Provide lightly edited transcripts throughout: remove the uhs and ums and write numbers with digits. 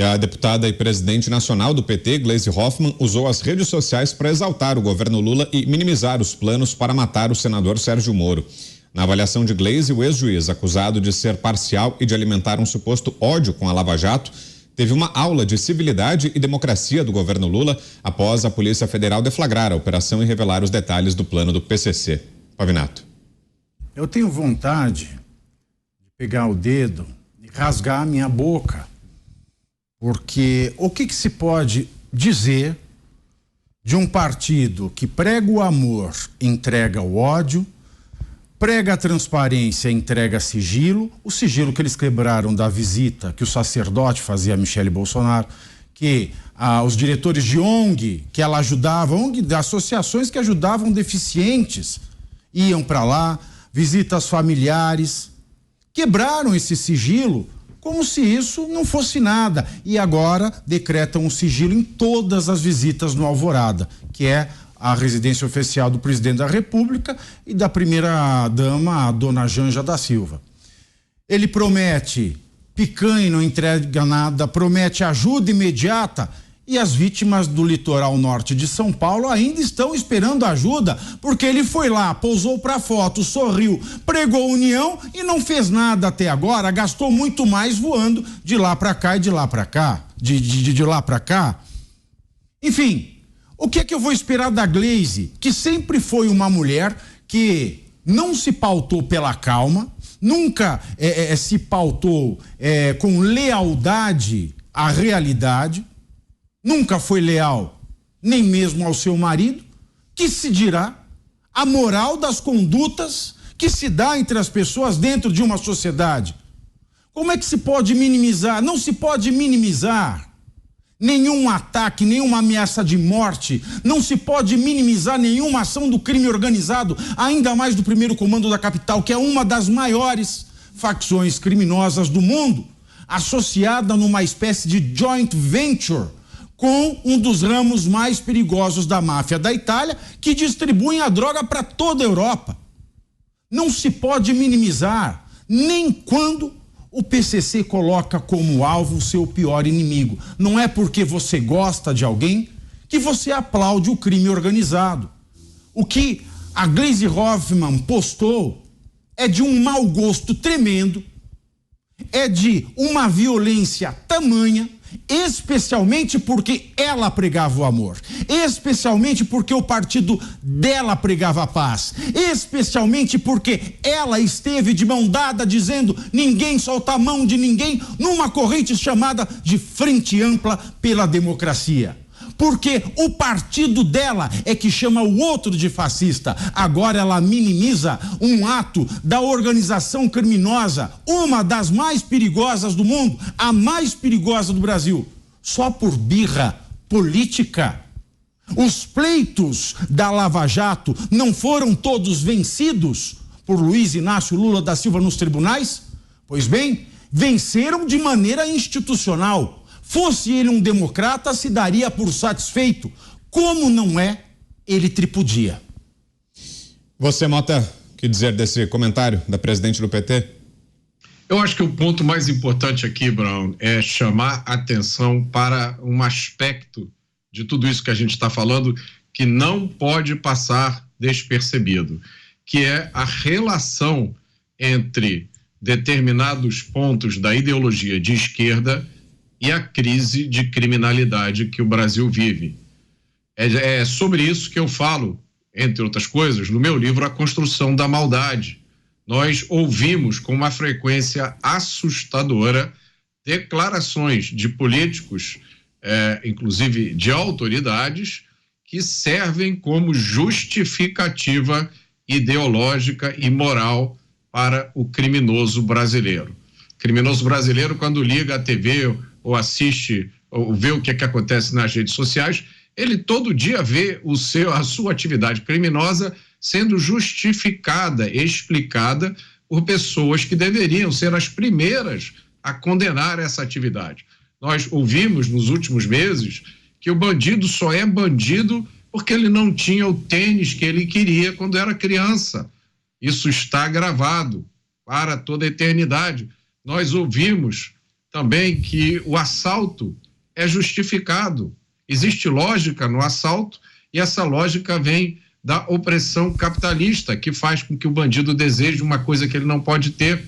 E a deputada e presidente nacional do PT, Gleisi Hoffmann, usou as redes sociais para exaltar o governo Lula e minimizar os planos para matar o senador Sérgio Moro. Na avaliação de Gleisi, o ex-juiz, acusado de ser parcial e de alimentar um suposto ódio com a Lava Jato, teve uma aula de civilidade e democracia do governo Lula após a Polícia Federal deflagrar a operação e revelar os detalhes do plano do PCC. Pavinato. Eu tenho vontade de pegar o dedo e rasgar a minha boca, porque o que se pode dizer de um partido que prega o amor, entrega o ódio, prega a transparência, entrega sigilo, o sigilo que eles quebraram da visita que o sacerdote fazia a Michele Bolsonaro, que os diretores de ONG, que ela ajudava, ONG, de associações que ajudavam deficientes, iam para lá, visitas familiares, quebraram esse sigilo como se isso não fosse nada, e agora decretam um sigilo em todas as visitas no Alvorada, que é a residência oficial do presidente da República e da primeira-dama, a dona Janja da Silva. Ele promete picanha e não entrega nada, promete ajuda imediata, e as vítimas do litoral norte de São Paulo ainda estão esperando ajuda, porque ele foi lá, pousou para foto, sorriu, pregou união e não fez nada até agora, gastou muito mais voando de lá para cá e de lá para cá, de lá para cá. Enfim, o que é que eu vou esperar da Gleisi, que sempre foi uma mulher que não se pautou pela calma, nunca se pautou com lealdade à realidade, nunca foi leal nem mesmo ao seu marido, que se dirá a moral das condutas que se dá entre as pessoas dentro de uma sociedade. Como é que se pode minimizar? Não se pode minimizar nenhum ataque, nenhuma ameaça de morte, não se pode minimizar nenhuma ação do crime organizado, ainda mais do primeiro comando da capital, que é uma das maiores facções criminosas do mundo, associada numa espécie de joint venture com um dos ramos mais perigosos da máfia da Itália, que distribuem a droga para toda a Europa. Não se pode minimizar, nem quando o PCC coloca como alvo o seu pior inimigo. Não é porque você gosta de alguém que você aplaude o crime organizado. O que a Gleisi Hoffmann postou é de um mau gosto tremendo, é de uma violência tamanha, especialmente porque ela pregava o amor, especialmente porque o partido dela pregava a paz, especialmente porque ela esteve de mão dada dizendo ninguém solta a mão de ninguém numa corrente chamada de Frente Ampla pela Democracia. Porque o partido dela é que chama o outro de fascista. Agora ela minimiza um ato da organização criminosa, uma das mais perigosas do mundo, a mais perigosa do Brasil, só por birra política. Os pleitos da Lava Jato não foram todos vencidos por Luiz Inácio Lula da Silva nos tribunais? Pois bem, venceram de maneira institucional. Fosse ele um democrata, se daria por satisfeito. Como não é, ele tripudia. Você, Mota, o que dizer desse comentário da presidente do PT? Eu acho que o ponto mais importante aqui, Brown, é chamar atenção para um aspecto de tudo isso que a gente está falando que não pode passar despercebido, que é a relação entre determinados pontos da ideologia de esquerda e a crise de criminalidade que o Brasil vive. É sobre isso que eu falo, entre outras coisas, no meu livro A Construção da Maldade. Nós ouvimos com uma frequência assustadora declarações de políticos, inclusive de autoridades, que servem como justificativa ideológica e moral para o criminoso brasileiro. O criminoso brasileiro, quando liga a TV ou assiste, ou vê o que acontece nas redes sociais, ele todo dia vê a sua atividade criminosa sendo justificada, explicada por pessoas que deveriam ser as primeiras a condenar essa atividade. Nós ouvimos nos últimos meses que o bandido só é bandido porque ele não tinha o tênis que ele queria quando era criança. Isso está gravado para toda a eternidade. Nós ouvimos também que o assalto é justificado. Existe lógica no assalto e essa lógica vem da opressão capitalista, que faz com que o bandido deseje uma coisa que ele não pode ter.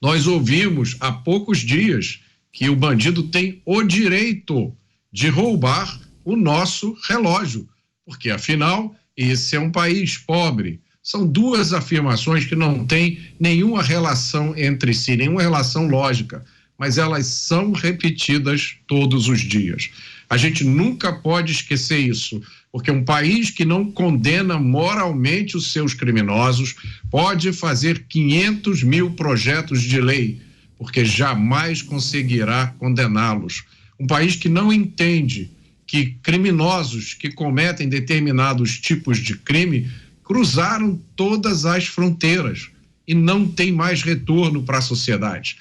Nós ouvimos há poucos dias que o bandido tem o direito de roubar o nosso relógio, porque afinal esse é um país pobre. São duas afirmações que não têm nenhuma relação entre si, nenhuma relação lógica, mas elas são repetidas todos os dias. A gente nunca pode esquecer isso, porque um país que não condena moralmente os seus criminosos pode fazer 500 mil projetos de lei, porque jamais conseguirá condená-los. Um país que não entende que criminosos que cometem determinados tipos de crime cruzaram todas as fronteiras e não tem mais retorno para a sociedade.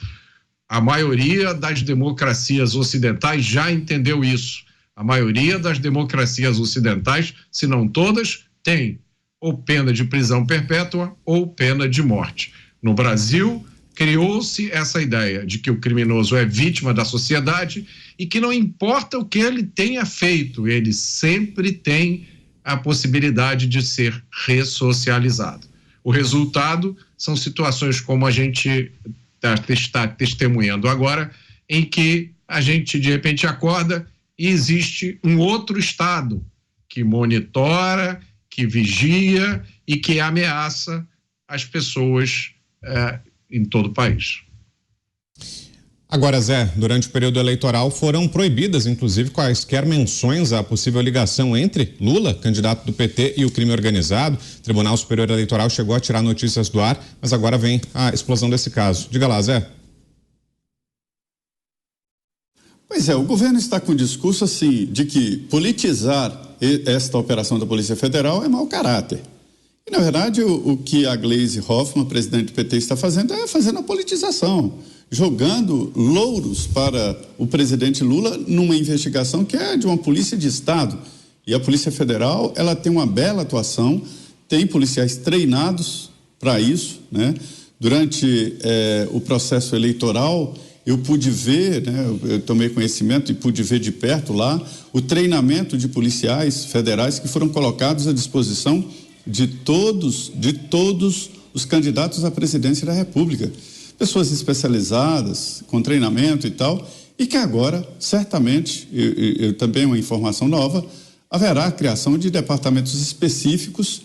A maioria das democracias ocidentais já entendeu isso. A maioria das democracias ocidentais, se não todas, tem ou pena de prisão perpétua ou pena de morte. No Brasil, criou-se essa ideia de que o criminoso é vítima da sociedade e que não importa o que ele tenha feito, ele sempre tem a possibilidade de ser ressocializado. O resultado são situações como a gente está testemunhando agora, em que a gente de repente acorda e existe um outro Estado que monitora, que vigia e que ameaça as pessoas em todo o país. Agora, Zé, durante o período eleitoral foram proibidas, inclusive, quaisquer menções à possível ligação entre Lula, candidato do PT, e o crime organizado. O Tribunal Superior Eleitoral chegou a tirar notícias do ar, mas agora vem a explosão desse caso. Diga lá, Zé. Pois é, o governo está com o discurso assim de que politizar esta operação da Polícia Federal é mau caráter. E, na verdade, o que a Gleisi Hoffmann, presidente do PT, está fazendo é fazendo a politização, jogando louros para o presidente Lula numa investigação que é de uma polícia de Estado. E a Polícia Federal, ela tem uma bela atuação, tem policiais treinados para isso, né? Durante o processo eleitoral, eu pude ver, né, eu tomei conhecimento e pude ver de perto lá o treinamento de policiais federais que foram colocados à disposição de todos os candidatos à presidência da República. Pessoas especializadas, com treinamento e tal, e que agora, certamente, também uma informação nova, haverá a criação de departamentos específicos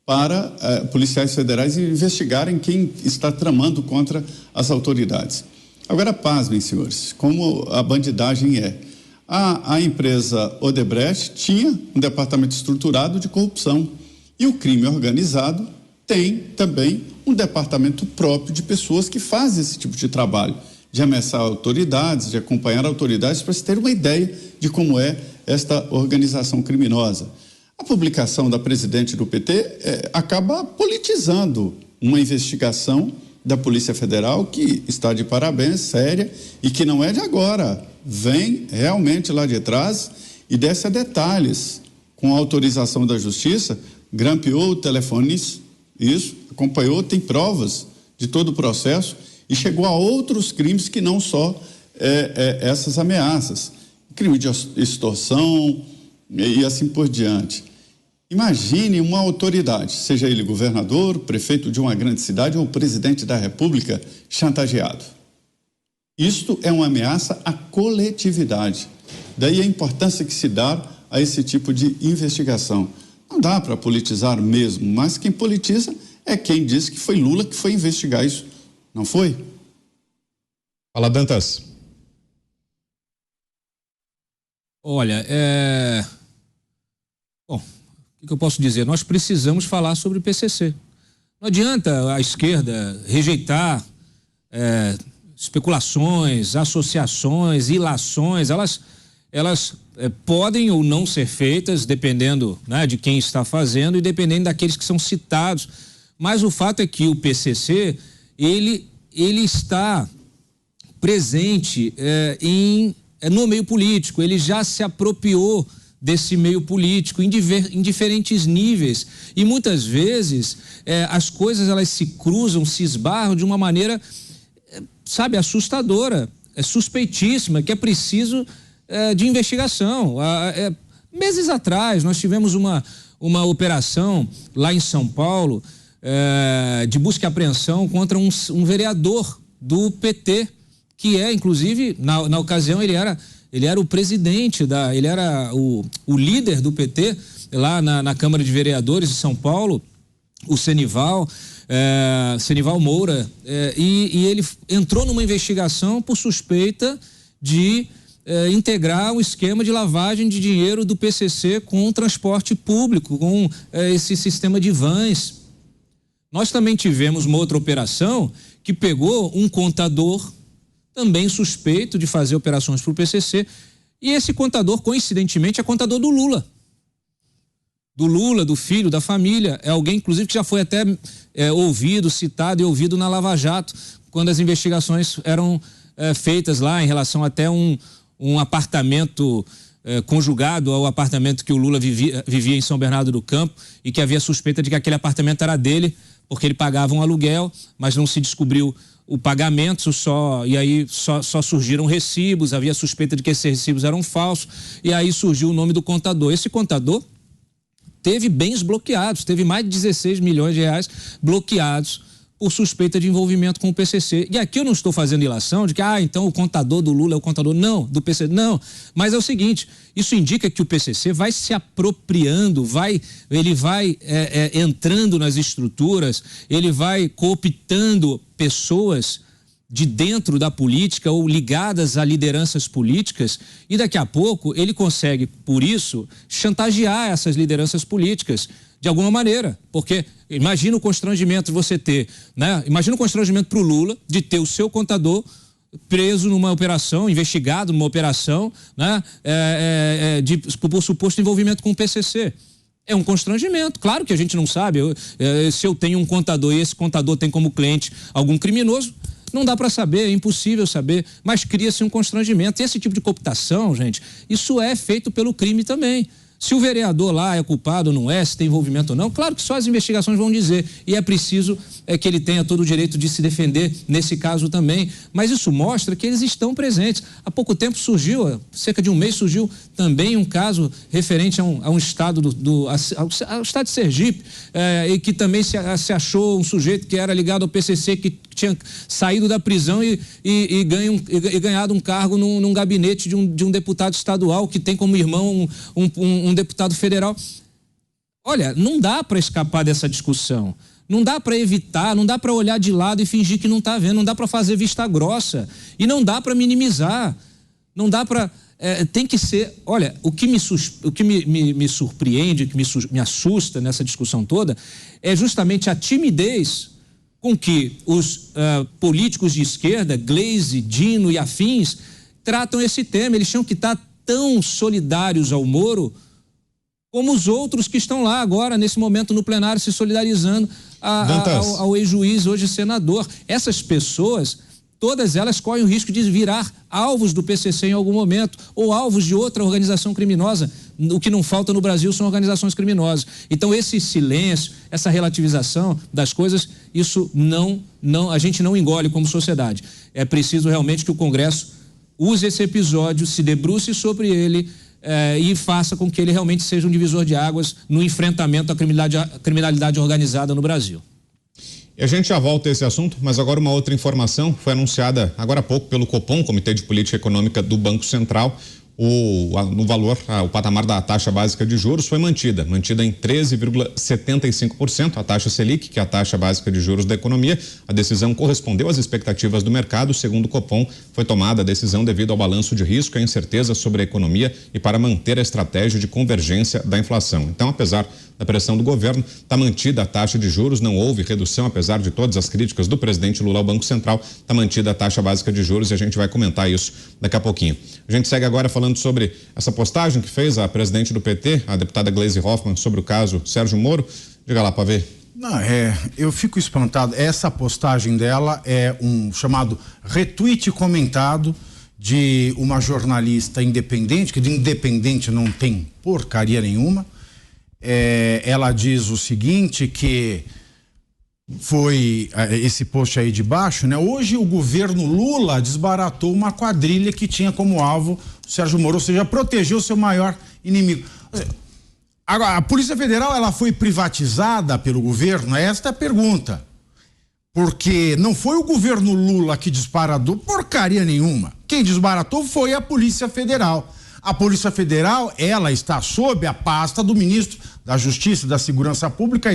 para policiais federais investigarem quem está tramando contra as autoridades. Agora, pasmem, senhores, como a bandidagem é. A empresa Odebrecht tinha um departamento estruturado de corrupção e o crime organizado tem também um departamento próprio de pessoas que fazem esse tipo de trabalho, de ameaçar autoridades, de acompanhar autoridades, para se ter uma ideia de como é esta organização criminosa. A publicação da presidente do PT acaba politizando uma investigação da Polícia Federal que está de parabéns, séria, e que não é de agora, vem realmente lá de trás e desce a detalhes. Com a autorização da Justiça, grampeou telefones, isso, acompanhou, tem provas de todo o processo e chegou a outros crimes que não só essas ameaças. Crime de extorsão e assim por diante. Imagine uma autoridade, seja ele governador, prefeito de uma grande cidade ou presidente da República, chantageado. Isto é uma ameaça à coletividade. Daí a importância que se dá a esse tipo de investigação. Não dá para politizar mesmo, mas quem politiza é quem diz que foi Lula que foi investigar isso. Não foi? Fala, Dantas. Olha, bom, o que eu posso dizer? Nós precisamos falar sobre o PCC. Não adianta a esquerda rejeitar especulações, associações, ilações, elas podem ou não ser feitas, dependendo, né, de quem está fazendo e dependendo daqueles que são citados. Mas o fato é que o PCC, ele está presente no meio político, ele já se apropriou desse meio político em diferentes níveis e muitas vezes as coisas elas se cruzam, se esbarram de uma maneira, sabe, assustadora. suspeitíssima, que é preciso de investigação. Meses atrás, nós tivemos uma operação lá em São Paulo de busca e apreensão contra um vereador do PT, que inclusive, na ocasião, ele era o presidente, ele era o líder do PT lá na Câmara de Vereadores de São Paulo, o Senival Moura, e ele entrou numa investigação por suspeita de integrar o esquema de lavagem de dinheiro do PCC com o transporte público, com esse sistema de vans. Nós também tivemos uma outra operação que pegou um contador também suspeito de fazer operações para o PCC, e esse contador, coincidentemente, é contador do Lula, do filho, da família. É alguém, inclusive, que já foi até citado e ouvido na Lava Jato, quando as investigações eram feitas lá em relação até um apartamento conjugado ao apartamento que o Lula vivia em São Bernardo do Campo, e que havia suspeita de que aquele apartamento era dele, porque ele pagava um aluguel, mas não se descobriu o pagamento, e aí só surgiram recibos, havia suspeita de que esses recibos eram falsos, e aí surgiu o nome do contador. Esse contador teve bens bloqueados, teve mais de 16 milhões de reais bloqueados por suspeita de envolvimento com o PCC. E aqui eu não estou fazendo ilação de que, então o contador do Lula é o contador, não, do PCC, não. Mas é o seguinte, isso indica que o PCC vai se apropriando, ele vai entrando nas estruturas, ele vai cooptando pessoas de dentro da política ou ligadas a lideranças políticas, e daqui a pouco ele consegue, por isso, chantagear essas lideranças políticas de alguma maneira, porque imagina o constrangimento de você ter, imagina o constrangimento para o Lula de ter o seu contador preso numa operação, investigado numa operação, por suposto envolvimento com o PCC. É um constrangimento. Claro que a gente não sabe. Se eu tenho um contador e esse contador tem como cliente algum criminoso, não dá para saber, é impossível saber, mas cria-se um constrangimento. E esse tipo de cooptação, gente, isso é feito pelo crime também. Se o vereador lá é culpado ou não é, se tem envolvimento ou não, claro que só as investigações vão dizer, e é preciso que ele tenha todo o direito de se defender nesse caso também, mas isso mostra que eles estão presentes. Há pouco tempo surgiu, cerca de um mês, surgiu também um caso referente a um estado ao estado de Sergipe, e que também se achou um sujeito que era ligado ao PCC, que tinha saído da prisão e ganhado um cargo num gabinete de um deputado estadual que tem como irmão um deputado federal. Olha, não dá para escapar dessa discussão. Não dá para evitar, não dá para olhar de lado e fingir que não está vendo, não dá para fazer vista grossa e não dá para minimizar. Não dá para... tem que ser... Olha, o que me surpreende, o que me assusta nessa discussão toda é justamente a timidez com que os políticos de esquerda, Gleisi, Dino e afins, tratam esse tema. Eles tinham que estar tão solidários ao Moro como os outros que estão lá agora, nesse momento, no plenário, se solidarizando ao ex-juiz, hoje senador. Essas pessoas, todas elas correm o risco de virar alvos do PCC em algum momento, ou alvos de outra organização criminosa. O que não falta no Brasil são organizações criminosas. Então, esse silêncio, essa relativização das coisas, isso a gente não engole como sociedade. É preciso realmente que o Congresso use esse episódio, se debruce sobre ele e faça com que ele realmente seja um divisor de águas no enfrentamento à criminalidade organizada no Brasil. E a gente já volta a esse assunto, mas agora uma outra informação foi anunciada agora há pouco pelo Copom, Comitê de Política Econômica do Banco Central. O patamar da taxa básica de juros foi mantida em 13,75%, a taxa Selic, que é a taxa básica de juros da economia. A decisão correspondeu às expectativas do mercado. Segundo o Copom, foi tomada a decisão devido ao balanço de risco e a incerteza sobre a economia e para manter a estratégia de convergência da inflação. Então, apesar da pressão do governo, está mantida a taxa de juros, não houve redução, apesar de todas as críticas do presidente Lula ao Banco Central, está mantida a taxa básica de juros e a gente vai comentar isso daqui a pouquinho. A gente segue agora falando sobre essa postagem que fez a presidente do PT, a deputada Gleisi Hoffmann, sobre o caso Sérgio Moro. Diga lá, Pavê. Não, eu fico espantado. Essa postagem dela é um chamado retweet comentado de uma jornalista independente, que de independente não tem porcaria nenhuma. Ela diz o seguinte, que foi esse post aí de baixo, né? Hoje o governo Lula desbaratou uma quadrilha que tinha como alvo o Sérgio Moro, ou seja, protegeu o seu maior inimigo. Agora, a Polícia Federal, ela foi privatizada pelo governo? Esta é a pergunta. Porque não foi o governo Lula que desbaratou porcaria nenhuma. Quem desbaratou foi a Polícia Federal. A Polícia Federal, ela está sob a pasta do ministro da Justiça e da Segurança Pública,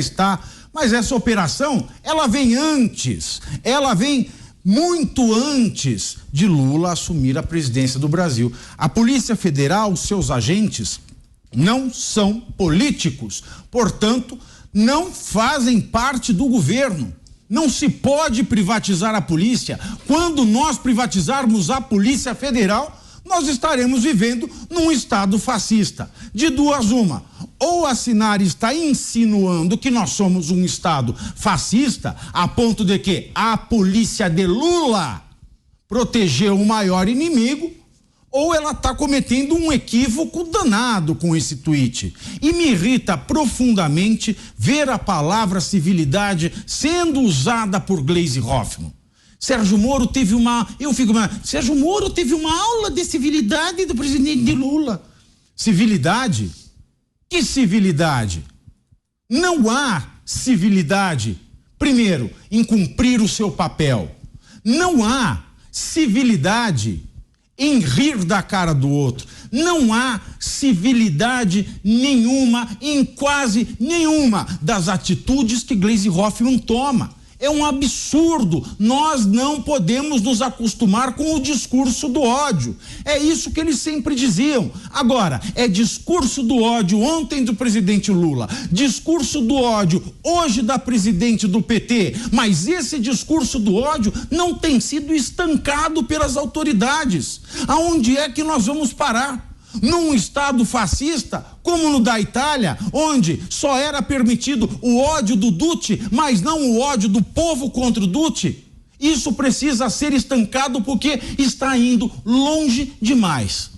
mas essa operação, ela vem antes, ela vem muito antes de Lula assumir a presidência do Brasil. A Polícia Federal, seus agentes, não são políticos, portanto, não fazem parte do governo. Não se pode privatizar a polícia. Quando nós privatizarmos a Polícia Federal, nós estaremos vivendo num estado fascista. De duas uma, ou a Sinara está insinuando que nós somos um estado fascista, a ponto de que a polícia de Lula protegeu o maior inimigo, ou ela está cometendo um equívoco danado com esse tweet. E me irrita profundamente ver a palavra civilidade sendo usada por Gleisi Hoffmann. Sérgio Moro teve Sérgio Moro teve uma aula de civilidade do presidente Lula. Civilidade? Que civilidade? Não há civilidade, primeiro, em cumprir o seu papel. Não há civilidade em rir da cara do outro. Não há civilidade nenhuma em quase nenhuma das atitudes que Gleisi Hoffmann toma. É um absurdo. Nós não podemos nos acostumar com o discurso do ódio. É isso que eles sempre diziam. Agora, é discurso do ódio ontem do presidente Lula, discurso do ódio hoje da presidente do PT, mas esse discurso do ódio não tem sido estancado pelas autoridades. Aonde é que nós vamos parar? Num estado fascista, como no da Itália, onde só era permitido o ódio do Duce, mas não o ódio do povo contra o Duce? Isso precisa ser estancado porque está indo longe demais.